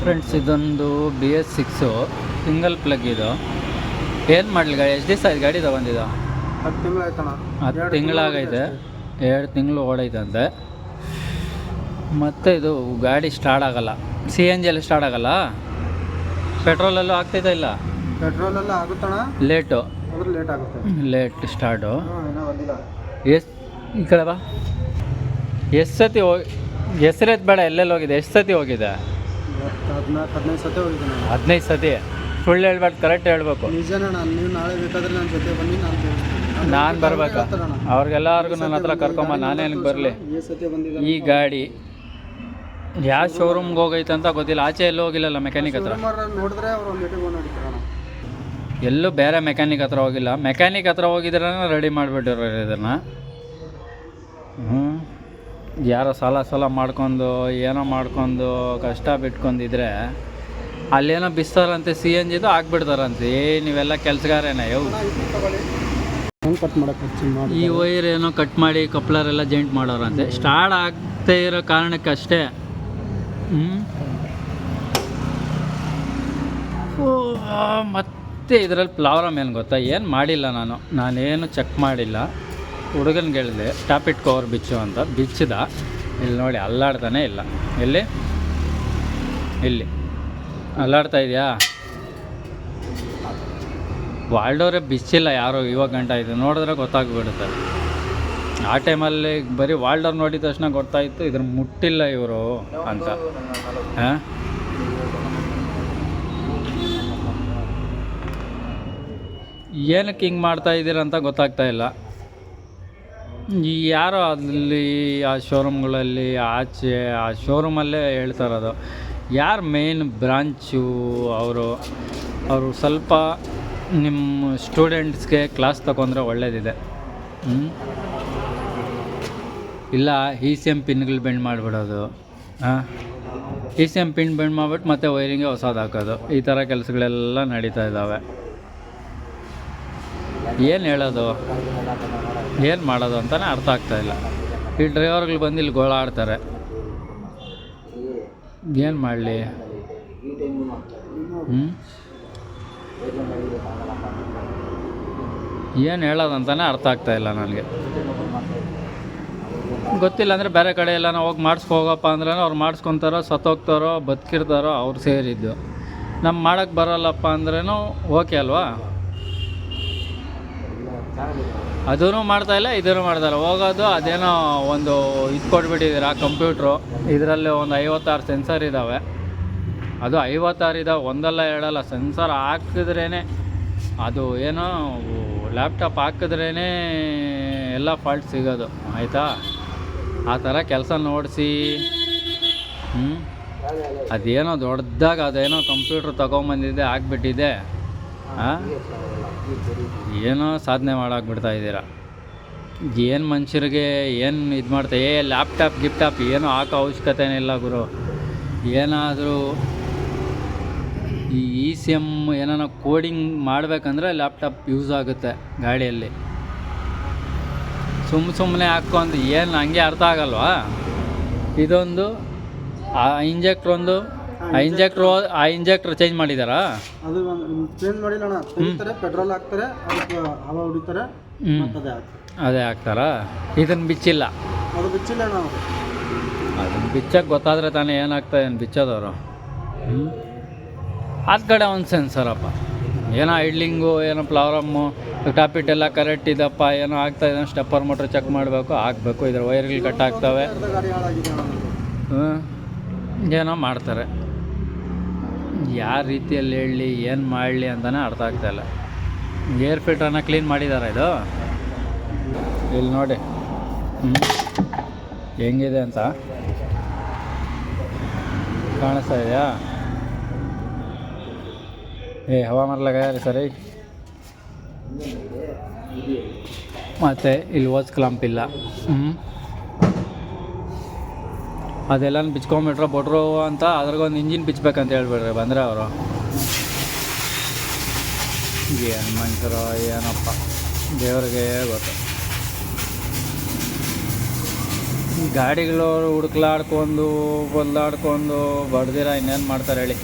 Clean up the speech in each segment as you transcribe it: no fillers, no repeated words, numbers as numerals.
Friends, ಇದೊಂದು BS6 single plug. ಇದು ಏನು ಮಾಡಲಿ ಗಾಡಿ? ಎಷ್ಟು ದಿವಸ ಆಯ್ತು ಗಾಡಿ ತೊಗೊಂಡಿದ್ದು? 10 ತಿಂಗಳು ಆಯ್ತಣ್ಣ. 10 ತಿಂಗಳಾಗೈತೆ. 2 ತಿಂಗಳು ಓಡೈತಂತೆ. ಮತ್ತು ಇದು ಗಾಡಿ ಸ್ಟಾರ್ಟ್ ಆಗಲ್ಲ. CNG ಅಲ್ಲಿ ಸ್ಟಾರ್ಟ್ ಆಗಲ್ಲ. ಪೆಟ್ರೋಲಲ್ಲೂ ಆಗ್ತೈತಾ? ಇಲ್ಲ, ಪೆಟ್ರೋಲೆಲ್ಲ ಆಗುತ್ತಣ್ಣ, ಲೇಟು. ಆದ್ರೆ ಲೇಟ್ ಆಗುತ್ತೆ. Late start. ಇನ್ನೂ ಬಂದಿಲ್ಲ. ಈ ಕಡೆ ಬಾ. ಎಷ್ಟು ಸತಿ ಹೆಸರೆತ್ತು ಬೇಡ, ಎಲ್ಲೆಲ್ಲಿ ಹೋಗಿದೆ? ಎಷ್ಟು ಸತಿ ಹೋಗಿದೆ? 14-15 ಸತಿ ಹೋಗಿದ್ದೀನಿ. 15 ಸತಿ? ಸುಳ್ಳು ಹೇಳ್ಬಾರ್ದು, ಕರೆಕ್ಟ್ ಹೇಳ್ಬೇಕು. ನಿಜನಣ್ಣ. ನೀವು ನಾಳೆ ಬೇಕಾದ್ರೆ ನನ್ನ ಜೊತೆ ಬನ್ನಿ, ನಾನು ಬರ್ಬೇಕಾ? ಅವ್ರಿಗೆಲ್ಲರಿಗೂ ನನ್ನ ಹತ್ರ ಕರ್ಕೊಂಬ, ನಾನೇನಕ್ಕೆ ಬರಲಿ? ಈ ಗಾಡಿ ಯಾವ ಶೋರೂಮ್ಗೆ ಹೋಗೈತೆ ಅಂತ ಗೊತ್ತಿಲ್ಲ. ಆಚೆ ಎಲ್ಲೂ ಹೋಗಿಲ್ಲಲ್ಲ ಮೆಕ್ಯಾನಿಕ್ ಹತ್ರ? ನೋಡಿದ್ರೆ ಅವ್ರು ಒಂದು ಮೀಟಿಂಗ್ ನೋಡ್ತಾರಣ್ಣ. ಎಲ್ಲೂ ಬೇರೆ ಮೆಕ್ಯಾನಿಕ್ ಹತ್ರ ಹೋಗಿಲ್ಲ. ಮೆಕ್ಯಾನಿಕ್ ಹತ್ರ ಹೋಗಿದ್ರೆ ರೆಡಿ ಮಾಡಿಬಿಟ್ಟಿರೋ ಇದನ್ನು. ಯಾರೋ ಸಾಲ ಮಾಡ್ಕೊಂಡು ಏನೋ ಮಾಡ್ಕೊಂಡು ಕಷ್ಟ ಬಿಟ್ಕೊಂಡಿದ್ರೆ ಅಲ್ಲೇನೋ ಬಿಸ್ತಾರಂತೆ, CNGದು ಹಾಕ್ಬಿಡ್ತಾರಂತೆ. ನೀವೆಲ್ಲ ಕೆಲಸಗಾರೇನ? ಕಟ್ ಮಾಡೋಕ್ಕೆ ಈ ವೈರ್ ಏನೋ ಕಟ್ ಮಾಡಿ ಕಪ್ಲರೆಲ್ಲ ಜೈಂಟ್ ಮಾಡೋರಂತೆ. ಸ್ಟಾರ್ಟ್ ಆಗ್ತಾ ಇರೋ ಕಾರಣಕ್ಕಷ್ಟೇ. ಮತ್ತು ಇದರಲ್ಲಿ ಪ್ರಾಬ್ಲಮ್ ಏನು ಗೊತ್ತಾ? ಏನು ಮಾಡಿಲ್ಲ ನಾನೇನು ಚೆಕ್ ಮಾಡಿಲ್ಲ. ಹುಡುಗನಿಗೆ ಹೇಳಿದೆ ಟಾಪ್ ಇಟ್ ಕವರ್ ಬಿಚ್ಚು ಅಂತ. ಬಿಚ್ಚಿದ. ಇಲ್ಲಿ ನೋಡಿ, ಅಲ್ಲಾಡ್ತಾನೆ ಇಲ್ಲ. ಇಲ್ಲಿ ಅಲ್ಲಾಡ್ತಾ ಇದೆಯಾ? ವಾಲ್ಡೋರೇ ಬಿಚ್ಚಿಲ್ಲ ಯಾರೋ ಇವಾಗ ಗಂಟ ಇದು ನೋಡಿದ್ರೆ ಗೊತ್ತಾಗ್ಬಿಡುತ್ತೆ. ಆ ಟೈಮಲ್ಲಿ ಬರೀ ವಾಲ್ಡೋರ್ ನೋಡಿದ ತಕ್ಷಣ ಗೊತ್ತಾಯಿತು ಇದ್ರ ಮುಟ್ಟಿಲ್ಲ ಇವರು ಅಂತ. ಹಾಂ, ಏನಕ್ಕೆ ಹಿಂಗೆ ಮಾಡ್ತಾಯಿದ್ದೀರ ಅಂತ ಗೊತ್ತಾಗ್ತಾ ಇಲ್ಲ. ಈ ಯಾರೋ ಅಲ್ಲಿ ಆ ಶೋರೂಮ್ಗಳಲ್ಲಿ ಆಚೆ ಆ ಶೋರೂಮಲ್ಲೇ ಹೇಳ್ತಾ ಇರೋದು. ಯಾರು ಮೇನ್ ಬ್ರಾಂಚು ಅವರು ಸ್ವಲ್ಪ ನಿಮ್ಮ ಸ್ಟೂಡೆಂಟ್ಸ್ಗೆ ಕ್ಲಾಸ್ ತಗೊಂಡ್ರೆ ಒಳ್ಳೇದಿದೆ. ಇಲ್ಲ ECM ಪಿನ್ಗಳು ಬೆಂಡ್ ಮಾಡಿಬಿಡೋದು. ECM ಪಿನ್ ಬೆಂಡ್ ಮಾಡಿಬಿಟ್ಟು ಮತ್ತೆ ವೈರಿಂಗ್ಗೆ ಹೊಸದು ಹಾಕೋದು. ಈ ಥರ ಕೆಲಸಗಳೆಲ್ಲ ನಡೀತಾ ಇದ್ದಾವೆ. ಏನು ಹೇಳೋದು, ಏನು ಮಾಡೋದು ಅಂತಲೇ ಅರ್ಥ ಆಗ್ತಾಯಿಲ್ಲ. ಈ ಡ್ರೈವರ್ಗಳು ಬಂದು ಇಲ್ಲಿ ಗೋಳಾಡ್ತಾರೆ. ಏನು ಮಾಡಲಿ? ಏನು ಹೇಳೋದಂತಲೇ ಅರ್ಥ ಆಗ್ತಾಯಿಲ್ಲ ನನಗೆ. ಗೊತ್ತಿಲ್ಲ ಅಂದರೆ ಬೇರೆ ಕಡೆ ಎಲ್ಲ ಹೋಗಿ ಮಾಡಿಸ್ಕೋಗಪ್ಪ ಅಂದ್ರೆ ಅವ್ರು ಮಾಡಿಸ್ಕೊತಾರೋ, ಸತ್ತೋಗ್ತಾರೋ, ಬದುಕಿರ್ತಾರೋ ಅವ್ರು ಸೇರಿದ್ದು. ಮಾಡೋಕ್ಕೆ ಬರೋಲ್ಲಪ್ಪ ಅಂದ್ರೂ ಓಕೆ ಅಲ್ವಾ? ಅದೂ ಮಾಡ್ತಾಯಿಲ್ಲ, ಇದೂ ಮಾಡ್ತಾಯಿಲ್ಲ. ಹೋಗೋದು ಅದೇನೋ ಒಂದು ಇದು ಕೊಟ್ಬಿಟ್ಟಿದ್ದೀರ ಕಂಪ್ಯೂಟ್ರು. ಇದರಲ್ಲಿ ಒಂದು 56 ಸೆನ್ಸರ್ ಇದ್ದಾವೆ. ಅದು 56 ಇದ್ದಾವೆ, ಒಂದಲ್ಲ ಎರಡಲ್ಲ. ಸೆನ್ಸರ್ ಹಾಕಿದ್ರೇ ಅದು ಏನೋ ಲ್ಯಾಪ್ಟಾಪ್ ಹಾಕಿದ್ರೇ ಎಲ್ಲ ಫಾಲ್ಟ್ ಸಿಗೋದು, ಆಯಿತಾ? ಆ ಥರ ಕೆಲಸ ನೋಡಿಸಿ ಅದೇನೋ ದೊಡ್ಡದಾಗ ಅದೇನೋ ಕಂಪ್ಯೂಟ್ರ್ ತೊಗೊಂಬಂದಿದೆ, ಆಗಿಬಿಟ್ಟಿದೆ. ಏನೋ ಸಾಧನೆ ಮಾಡಾಕ್ಬಿಡ್ತಾ ಇದ್ದೀರಾ. ಏನು ಮನುಷ್ಯರಿಗೆ ಏನು ಇದು ಮಾಡ್ತಾ ಲ್ಯಾಪ್ಟಾಪ್ ಗಿಪ್ಟಾಪ್ ಏನೋ ಹಾಕೋ ಅವಶ್ಯಕತೆನೇ ಇಲ್ಲ ಗುರು. ಏನಾದರೂ ಈ ECM ಏನಾರ ಕೋಡಿಂಗ್ ಮಾಡಬೇಕಂದ್ರೆ ಲ್ಯಾಪ್ಟಾಪ್ ಯೂಸ್ ಆಗುತ್ತೆ ಗಾಡಿಯಲ್ಲಿ. ಸುಮ್ಮನೆ ಹಾಕ್ಕೊಂಡು ಏನು ಹಂಗೆ ಅರ್ಥ ಆಗಲ್ವಾ? ಇದೊಂದು ಆ ಇಂಜೆಕ್ಟ್ರ್ ಚೇಂಜ್ ಮಾಡಿದಾರಾ? ಅದು ಚೇಂಜ್ ಮಾಡಿಲ್ಲ ಅಣ್ಣ. ತೆಗಿತಾರೆ, ಪೆಟ್ರೋಲ್ ಹಾಕ್ತಾರೆ, ಅದಕ್ಕೆ ಹವಾ ಹೊಡಿತಾರೆ, ಅದೇ ಹಾಕ್ತಾರಾ? ಇದನ್ನು ಬಿಚ್ಚಿಲ್ಲ? ಅದು ಬಿಚ್ಚಿಲ್ಲ ಅಣ್ಣ. ಅದನ್ನು ಬಿಚ್ಚಕ್ಕೆ ಗೊತ್ತಾದರೆ ತಾನೇ ಏನಾಗ್ತದೆ ಏನು ಬಿಚ್ಚೋದವರು. ಅದು ಕಡೆ ಒಂದು ಸೆನ್ಸರಪ್ಪ, ಏನೋ ಐಡ್ಲಿಂಗು, ಏನೋ ಪ್ರಾಬ್ಲಮ್ಮು, ಟಾಪಿಟ್ ಎಲ್ಲ ಕರೆಕ್ಟ್ ಇದಪ್ಪ, ಏನೋ ಆಗ್ತಾಯಿದೆ, ಸ್ಟೆಪ್ಪರ್ ಮೋಟ್ರ್ ಚೆಕ್ ಮಾಡಬೇಕು, ಹಾಕಬೇಕು. ಇದ್ರ ವೈರ್ಗಳು ಕಟ್ ಆಗ್ತವೆ, ಏನೋ ಮಾಡ್ತಾರೆ. ಯಾವ ರೀತಿಯಲ್ಲಿ ಹೇಳಲಿ, ಏನು ಮಾಡಲಿ ಅಂತಲೇ ಅರ್ಥ ಆಗ್ತಾಯಿಲ್ಲ. ಏರ್ ಫಿಲ್ಟ್ರನ್ನ ಕ್ಲೀನ್ ಮಾಡಿದ್ದಾರೆ ಇದು. ಇಲ್ಲಿ ನೋಡಿ ಹೆಂಗಿದೆ ಅಂತ ಕಾಣಿಸ್ತಾ ಇದೆಯಾ? ಹವಾ ಮರಲಾಗ ಸರಿ. ಮತ್ತು ಇಲ್ಲಿ ವಾಚ್ ಕ್ಲಾಂಪ್ ಇಲ್ಲ. ಅದೆಲ್ಲ ಬಿಚ್ಕೊಂಬಿಟ್ರೆ ಬೊಟ್ರು ಅಂತ ಅದ್ರಾಗೊಂದು ಇಂಜಿನ್ ಬಿಚ್ಚಬೇಕಂತ ಹೇಳ್ಬಿಡ್ರಿ ಬಂದರೆ ಅವರು. ಏನು ಮನುಷ್ಯರೋ ಏನಪ್ಪ, ದೇವ್ರಿಗೆ ಗೊತ್ತು. ಗಾಡಿಗಳು ಹುಡುಕ್ಲಾಡ್ಕೊಂಡು ಬದಲಾಡ್ಕೊಂಡು ಬಡ್ದಿರ ಇನ್ನೇನು ಮಾಡ್ತಾರೆ ಹೇಳಿ.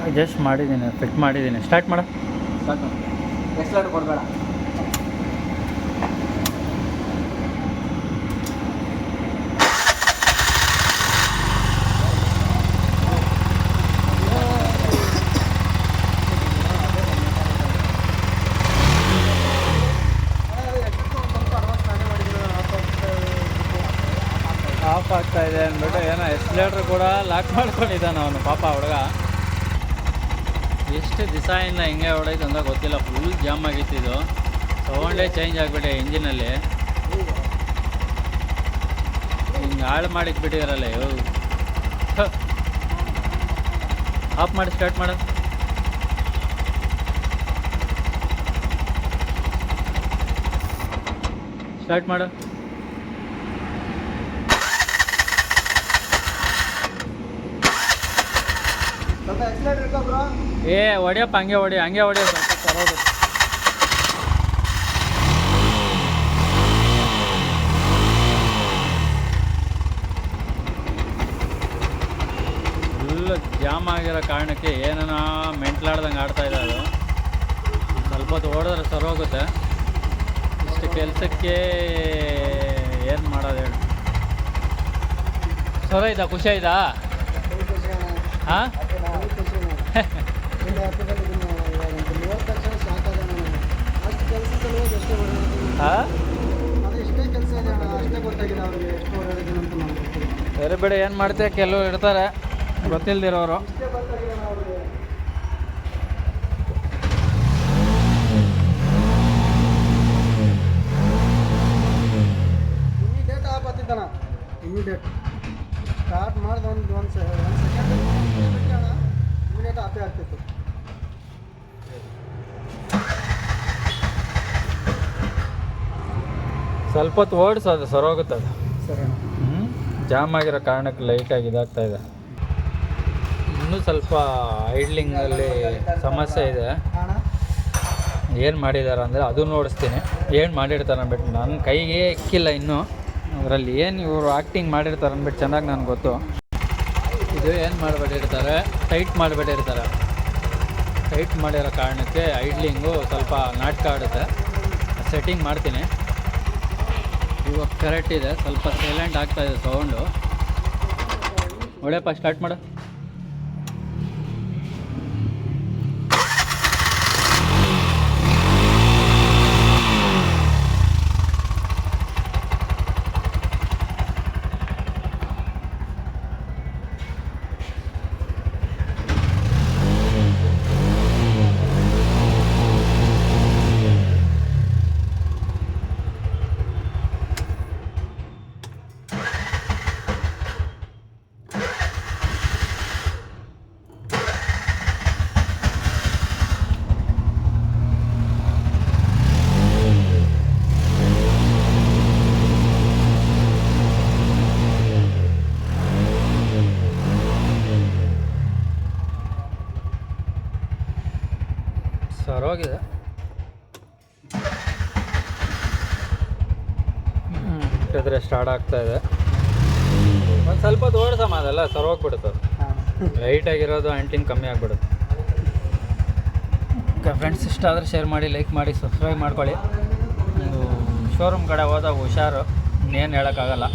ಅಡ್ಜಸ್ಟ್ ಮಾಡಿದ್ದೀನಿ, ಫಿಟ್ ಮಾಡಿದ್ದೀನಿ. ಸ್ಟಾರ್ಟ್ ಮಾಡು. ಎಕ್ಸ್ಲೇಟರ್ ಕೊಡಬೇಡ. ಆಫ್ ಆಗ್ತಾ ಇದೆ ಅಂದ್ಬಿಟ್ಟು ಏನೋ ಎಕ್ಸ್ಲೇಟ್ರ್ ಕೂಡ ಲಾಕ್ ಮಾಡ್ಕೊಂಡಿದ್ದಾನೆ ಅವನು ಪಾಪ ಹುಡುಗ. ಎಷ್ಟು ದಿವಸ ಇಂದ ಹಿಂಗೆ ಹೊಡೈತೆ ಅಂತ ಗೊತ್ತಿಲ್ಲ. ಫುಲ್ ಜಾಮ್ ಆಗಿತ್ತು ಇದು. ಸೌಂಡೇ ಚೇಂಜ್ ಆಗಿಬಿಟ್ಟೆ ಇಂಜಿನಲ್ಲಿ. ಹಿಂಗೆ ಹಾಳು ಮಾಡಿಕ್ಬಿಟ್ಟಿದ್ರಲ್ಲ ಇವು. ಆಫ್ ಮಾಡಿ ಸ್ಟಾರ್ಟ್ ಮಾಡು. ಸ್ಟಾರ್ಟ್ ಮಾಡು. ಸ್ವಲ್ಪ ಎಕ್ಸ್ಲೇಟರ್ ಇಟ್ಕೋ ಬ್ರೋ. ಹೊಡಿಯಪ್ಪ, ಹಂಗೆ ಹೊಡಿ ಸ್ವಲ್ಪ ತರೋದು. ಫುಲ್ ಜಾಮ್ ಆಗಿರೋ ಕಾರಣಕ್ಕೆ ಏನನ ಮೆಂಟ್ಲಾಡ್ದಂಗೆ ಆಡ್ತಾ ಇದೆ ಅದು. ಸ್ವಲ್ಪ ಹೊತ್ತು ಓಡಿದ್ರೆ ಸರೋಗುತ್ತೆ. ಇಷ್ಟು ಕೆಲಸಕ್ಕೆ ಏನು ಮಾಡೋದು ಹೇಳಿ. ಸರ ಆಯ್ತಾ? ಖುಷಿ ಆಯ್ತಾ? ಹಾಂ, ಬೇರೆ ಬೇಡ ಏನು ಮಾಡ್ತೀವಿ. ಕೆಲವು ಇರ್ತಾರೆ ಗೊತ್ತಿಲ್ದಿರೋರು. ಇಮಿಡಿಯೇಟ್ ಆಫ್ ಆಗ್ತಿದ್ದಾನ. ಇಮಿಡಿಯೇಟ್ ಸ್ಟಾರ್ಟ್ ಮಾಡಿದ ಒಂದು ಸೆಕೆಂಡ್ ಇಮಿಡಿಯೇಟ್ ಆಫೇ ಆಗ್ತಿತ್ತು. ಸ್ವಲ್ಪ ಹೊತ್ತು ಓಡಿಸೋದು ಸರೋಗುತ್ತೆ ಅದು. ಸರಿ ಜಾಮ್ ಆಗಿರೋ ಕಾರಣಕ್ಕೆ ಲೈಟಾಗಿ ಇದಾಗ್ತಾ ಇದೆ. ಇನ್ನೂ ಸ್ವಲ್ಪ ಐಡ್ಲಿಂಗಲ್ಲಿ ಸಮಸ್ಯೆ ಇದೆ. ಅಣ್ಣ ಏನು ಮಾಡಿದ್ದಾರೆ ಅಂದರೆ ಅದು ನೋಡಿಸ್ತೀನಿ. ಏನು ಮಾಡಿರ್ತಾರೆ ಅಂದ್ಬಿಟ್ಟು ನನ್ನ ಕೈಗೆ ಎಕ್ಕಿಲ್ಲ ಇನ್ನೂ. ಅದರಲ್ಲಿ ಏನು ಇವರು ಆ್ಯಕ್ಟಿಂಗ್ ಮಾಡಿರ್ತಾರೆ ಅಂದ್ಬಿಟ್ಟು ಚೆನ್ನಾಗಿ ನನಗೆ ಗೊತ್ತು. ಇದು ಏನು ಮಾಡಿಬಿಟ್ಟಿರ್ತಾರೆ, ಟೈಟ್ ಮಾಡಿಬಿಟ್ಟಿರ್ತಾರೆ. ಟೈಟ್ ಮಾಡಿರೋ ಕಾರಣಕ್ಕೆ ಐಡ್ಲಿಂಗು ಸ್ವಲ್ಪ ನಾಟಕ ಆಡುತ್ತೆ. ಸೆಟ್ಟಿಂಗ್ ಮಾಡ್ತೀನಿ. ಇವಾಗ ಕರೆಕ್ಟ್ ಇದೆ. ಸ್ವಲ್ಪ ಸೈಲೆಂಟ್ ಆಗ್ತಾಯಿದೆ ಸೌಂಡು. ಒಳ್ಳೆಯಪ್ಪ, ಸ್ಟಾರ್ಟ್ ಮಾಡು. ಸರೋಗಿದೆ. ಇದ್ರೆ ಸ್ಟಾರ್ಟ್ ಆಗ್ತಾ ಇದೆ. ಒಂದು ಸ್ವಲ್ಪ ಓಡಿಸಮ್ಮ, ಅದೆಲ್ಲ ಸರೋಗ್ಬಿಡುತ್ತೆ. ಲೈಟಾಗಿರೋದು ಆಂಟಿನ್ ಕಮ್ಮಿ ಆಗಿಬಿಡುತ್ತೆ. ಓಕೆ ಫ್ರೆಂಡ್ಸ್, ಇಷ್ಟ ಆದರೆ ಶೇರ್ ಮಾಡಿ, ಲೈಕ್ ಮಾಡಿ, ಸಬ್ಸ್ಕ್ರೈಬ್ ಮಾಡ್ಕೊಳ್ಳಿ. ಒಂದು ಶೋರೂಮ್ ಕಡೆ ಹೋದಾಗ ಹುಷಾರು, ಇನ್ನೇನು ಹೇಳೋಕ್ಕಾಗಲ್ಲ.